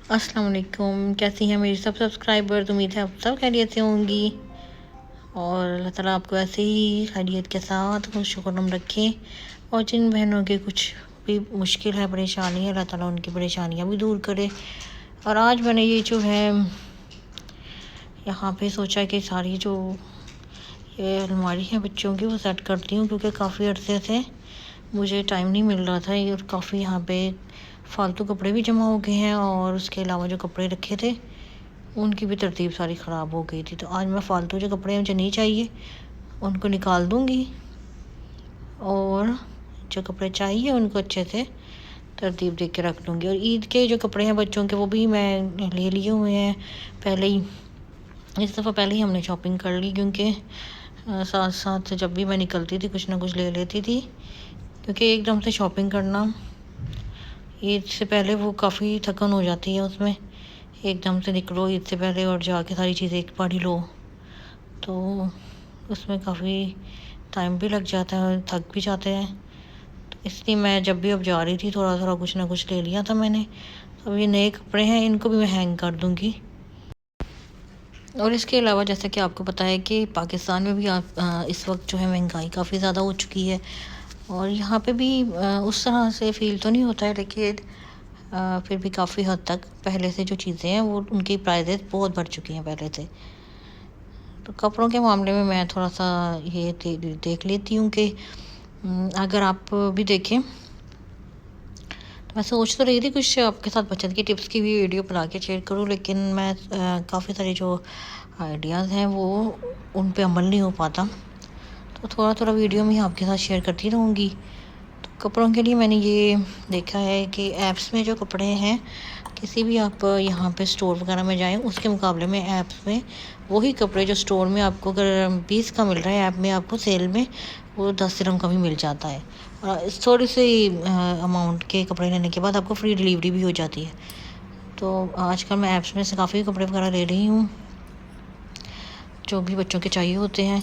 अस्सलाम वालेकुम। कैसी हैं मेरी सब सब्सक्राइबर्स? उम्मीद है आप सब खैरियत से होंगी और अल्लाह ताला आपको ऐसे ही खैरियत के साथ खुशनुम रखें। और जिन बहनों के कुछ भी मुश्किल है, परेशानी है, अल्लाह ताला उनकी परेशानियां भी दूर करे। और आज मैंने ये जो है यहाँ पे सोचा कि सारी जो ये अलमारी है बच्चों की वो सेट करती हूँ, क्योंकि काफ़ी अरसे से मुझे टाइम नहीं मिल रहा था और काफ़ी यहाँ पे फालतू कपड़े भी जमा हो गए हैं और उसके अलावा जो कपड़े रखे थे उनकी भी तरतीब सारी ख़राब हो गई थी। तो आज मैं फ़ालतू जो कपड़े मुझे नहीं चाहिए उनको निकाल दूँगी और जो कपड़े चाहिए उनको अच्छे से तरतीब दे के रख दूँगी। और ईद के जो कपड़े हैं बच्चों के वो भी मैं ले लिए हुए हैं पहले ही। इस दफ़ा पहले ही हमने शॉपिंग कर ली, क्योंकि साथ साथ जब भी मैं निकलती थी कुछ ना कुछ ले लेती थी, क्योंकि एकदम से शॉपिंग करना ईद से पहले वो काफ़ी थकन हो जाती है। उसमें एकदम से निकलो ईद से पहले और जाके सारी चीज़ें एक बार ही लो, तो उसमें काफ़ी टाइम भी लग जाता है, थक भी जाते हैं। तो इसलिए मैं जब भी अब जा रही थी थोड़ा थोड़ा कुछ ना कुछ ले लिया था मैंने। अब ये नए कपड़े हैं, इनको भी मैं हैंग कर दूँगी। और इसके अलावा जैसा कि आपको पता है कि पाकिस्तान में भी इस वक्त जो है महंगाई काफ़ी ज़्यादा हो चुकी है और यहाँ पे भी उस तरह से फ़ील तो नहीं होता है, लेकिन फिर भी काफ़ी हद तक पहले से जो चीज़ें हैं वो उनकी प्राइसेस बहुत बढ़ चुकी हैं पहले से। तो कपड़ों के मामले में मैं थोड़ा सा ये देख लेती हूँ कि अगर आप भी देखें तो मैं सोच तो रही थी कुछ आपके साथ बचत की टिप्स की भी वीडियो बना के शेयर करूँ, लेकिन मैं काफ़ी सारे जो आइडियाज़ हैं वो उन पे अमल नहीं हो पाता, तो थोड़ा थोड़ा वीडियो में आपके साथ शेयर करती रहूँगी। तो कपड़ों के लिए मैंने ये देखा है कि ऐप्स में जो कपड़े हैं, किसी भी आप यहाँ पे स्टोर वगैरह में जाएं उसके मुकाबले में ऐप्स में वही कपड़े जो स्टोर में आपको अगर 20 का मिल रहा है, ऐप में आपको सेल में वो 10 दिरहम का भी मिल जाता है। और थोड़ी सी अमाउंट के कपड़े लेने के बाद आपको फ्री डिलीवरी भी हो जाती है। तो आजकल मैं ऐप्स में से काफ़ी कपड़े वगैरह ले रही हूँ जो भी बच्चों के चाहिए होते हैं।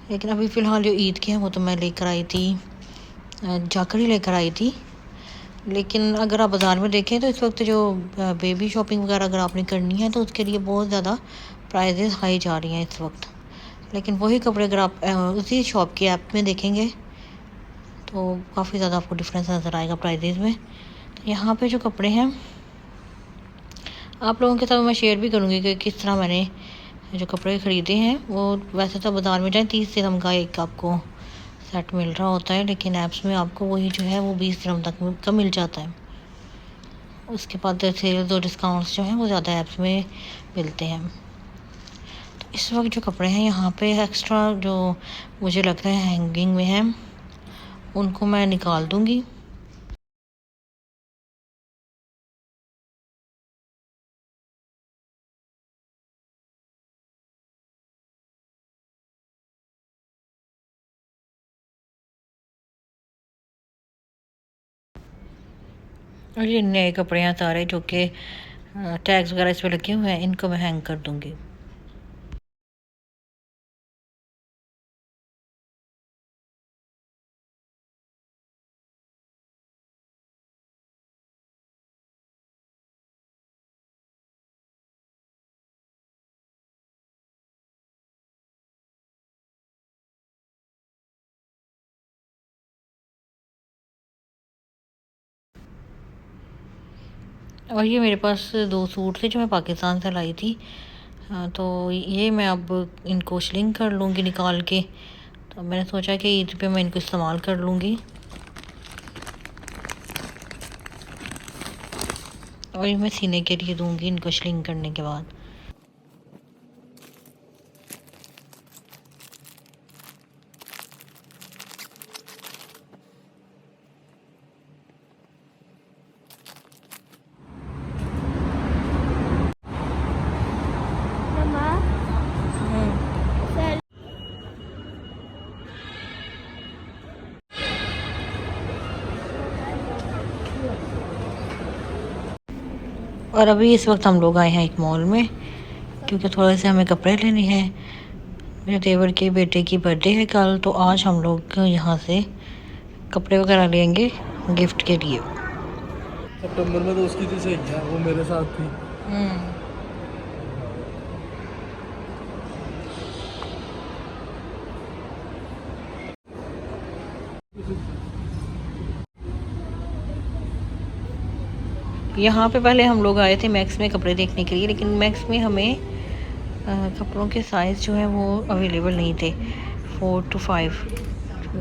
लेकिन अभी फ़िलहाल जो ईद के हैं वो तो मैं लेकर आई थी, जाकर ही लेकर आई थी। लेकिन अगर आप बाज़ार में देखें तो इस वक्त जो बेबी शॉपिंग वगैरह अगर आपने करनी है तो उसके लिए बहुत ज़्यादा प्राइसेस हाई जा रही हैं इस वक्त। लेकिन वही कपड़े अगर आप उसी शॉप की ऐप में देखेंगे तो काफ़ी ज़्यादा आपको डिफरेंस नज़र आएगा प्राइसेस में। तो यहाँ पे जो कपड़े हैं आप लोगों के साथ मैं शेयर भी करूँगी कि किस तरह मैंने जो कपड़े ख़रीदे हैं। वो वैसे तो बाज़ार में जाए 30 दिरहम का एक आपको सेट मिल रहा होता है, लेकिन ऐप्स में आपको वही जो है वो 20 दिरहम तक का मिल जाता है। उसके बाद सेल्स और डिस्काउंट्स जो हैं वो ज़्यादा ऐप्स में मिलते हैं। तो इस वक्त जो कपड़े हैं यहाँ पे एक्स्ट्रा जो मुझे लगता है हैंगिंग में हैं उनको मैं निकाल दूँगी। और ये नए कपड़े हैं सारे जो कि टैग्स वगैरह इस पर लगे हुए हैं, इनको मैं हैंग कर दूँगी। और ये मेरे पास 2 सूट थे जो मैं पाकिस्तान से लाई थी। तो ये मैं अब इनको श्रिंक कर लूँगी निकाल के। तो मैंने सोचा कि ईद पे मैं इनको इस्तेमाल कर लूँगी। और ये मैं सीने के लिए दूँगी इनको श्रिंक करने के बाद। और अभी इस वक्त हम लोग आए हैं एक मॉल में, क्योंकि थोड़े से हमें कपड़े लेने हैं। मेरे देवर के बेटे की बर्थडे है कल, तो आज हम लोग यहाँ से कपड़े वगैरह लेंगे गिफ्ट के लिए। सितंबर में तो उसकी थी सही है, वो मेरे साथ थी। यहाँ पे पहले हम लोग आए थे मैक्स में कपड़े देखने के लिए, लेकिन मैक्स में हमें कपड़ों के साइज़ जो है वो अवेलेबल नहीं थे। 4 to 5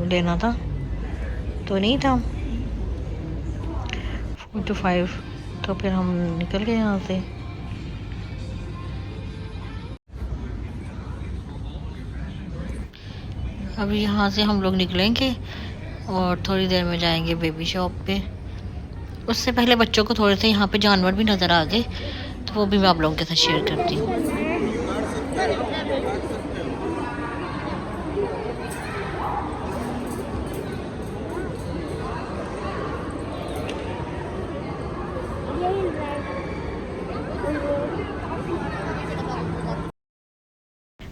लेना था तो नहीं था 4 to 5, तो फिर हम निकल गए यहाँ से। अब यहाँ से हम लोग निकलेंगे और थोड़ी देर में जाएंगे बेबी शॉप पे। उससे पहले बच्चों को थोड़े से यहाँ पे जानवर भी नज़र आ गए, तो वो भी मैं आप लोगों के साथ शेयर करती हूँ।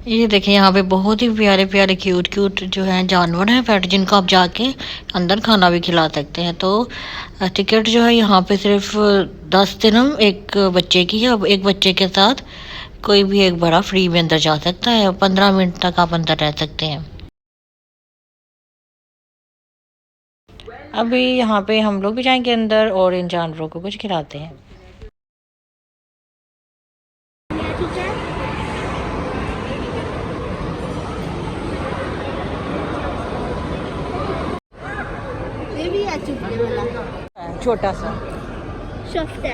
ये देखें यहाँ पे बहुत ही प्यारे प्यारे क्यूट क्यूट जो हैं जानवर हैं पेट, जिनको आप जाके अंदर खाना भी खिला सकते हैं। तो टिकट जो है यहाँ पे सिर्फ 10 दिरहम एक बच्चे की है। अब एक बच्चे के साथ कोई भी एक बड़ा फ्री में अंदर जा सकता है। 15 मिनट तक आप अंदर रह सकते हैं। अभी यहाँ पे हम लोग भी जाएंगे अंदर और इन जानवरों को कुछ खिलाते हैं। छोटा सा शफ्ती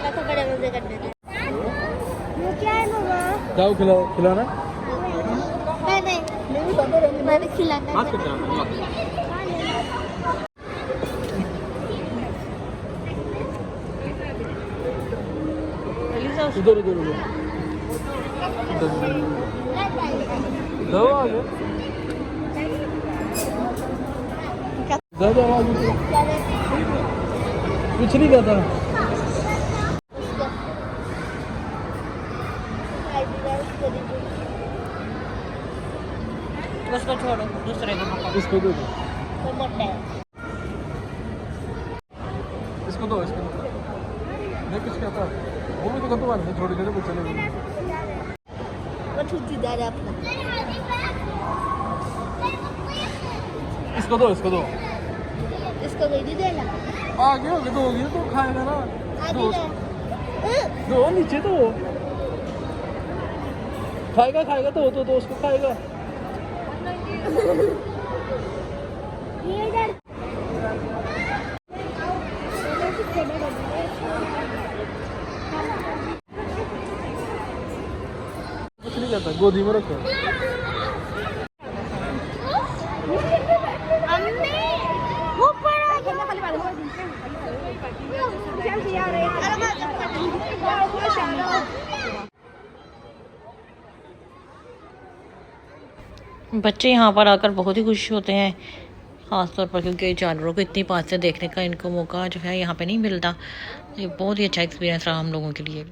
तो बड़े मजे करने थे। क्या है मामा? जाओ खिलाना। नहीं मैंने खिलाना उधर उधर उधर जाओ आगे। ज़्यादा आवाज़ कुछ नहीं कहता। उसको छोड़ो, दूसरे को पकड़ो। इसको दो, मोटा है। इसको दो, इसको दो। नहीं कुछ कहता, वो भी तो कहता वाले छोटे छोटे बच्चे लोग। वो छुट्टी दे रहा अपना। इसको दो, इसको दो। इसको कोई नहीं देना। आगे होगी तो होगी तो खाएगा ना। दो, दो नीचे तो खाएगा खाएगा तो उसको खाएगा। कुछ नहीं करता, गोदी में रखो। बच्चे यहाँ पर आकर बहुत ही खुश होते हैं, ख़ास तौर पर क्योंकि जानवरों को इतनी पास से देखने का इनको मौका जो है यहाँ पे नहीं मिलता। ये बहुत ही अच्छा एक्सपीरियंस रहा हम लोगों के लिए।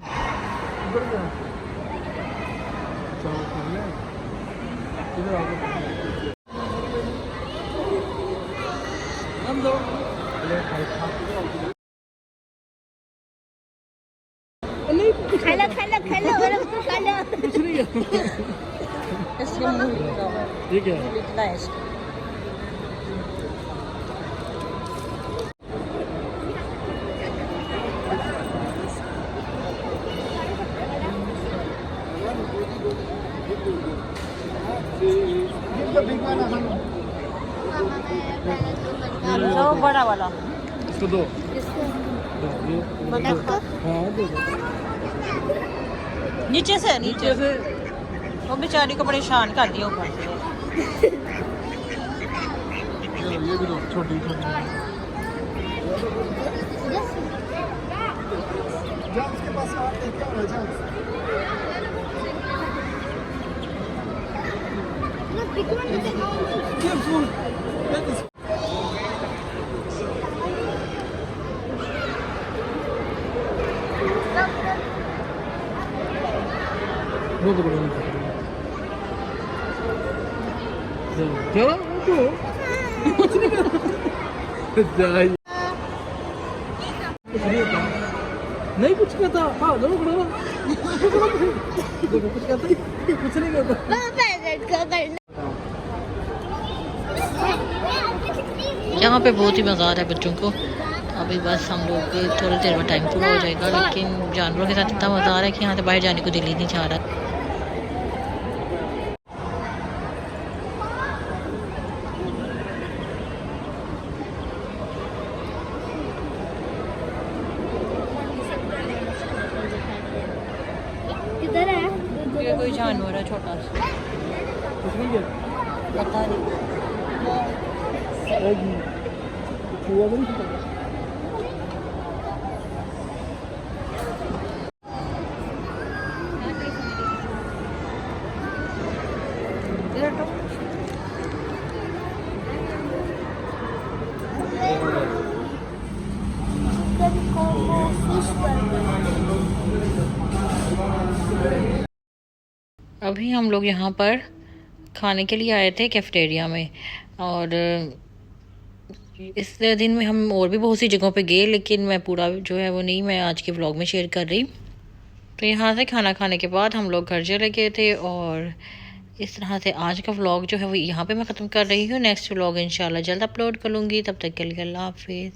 कुछ नहीं है। ठीक है। तो बड़ा वाला इसको दो। हाँ दो। नीचे से वो बेचारी को परेशान कर दिया ऊपर से। ये भी दो, छोटी छोटी। जा उसके पास रोक दो क्या कुछ नहीं कर नहीं कुछ कहता। हाँ दोनों खड़ो ना, देखो कुछ कहता कुछ नहीं कहता। यहाँ पे बहुत ही मज़ा आ रहा है बच्चों को। अभी बस हम लोग थोड़ी देर में टाइम पूरा हो जाएगा, लेकिन जानवरों के साथ इतना मज़ा आ रहा है कि यहाँ से बाहर जाने को दिल ही नहीं चाह रहा। किधर है? ये कोई जानवर है छोटा सा, कुछ नहीं किया। पता नहीं। हुआ तो नहीं पता। अभी हम लोग यहाँ पर खाने के लिए आए थे कैफेटेरिया में, और इस दिन में हम और भी बहुत सी जगहों पे गए, लेकिन मैं पूरा जो है वो नहीं मैं आज के व्लॉग में शेयर कर रही। तो यहाँ से खाना खाने के बाद हम लोग घर चले गए थे, और इस तरह से आज का व्लॉग जो है वो यहाँ पे मैं ख़त्म कर रही हूँ। नेक्स्ट व्लॉग इंशाल्लाह जल्द अपलोड करूँगी। तब तक के लिए अल्लाह हाफिज़।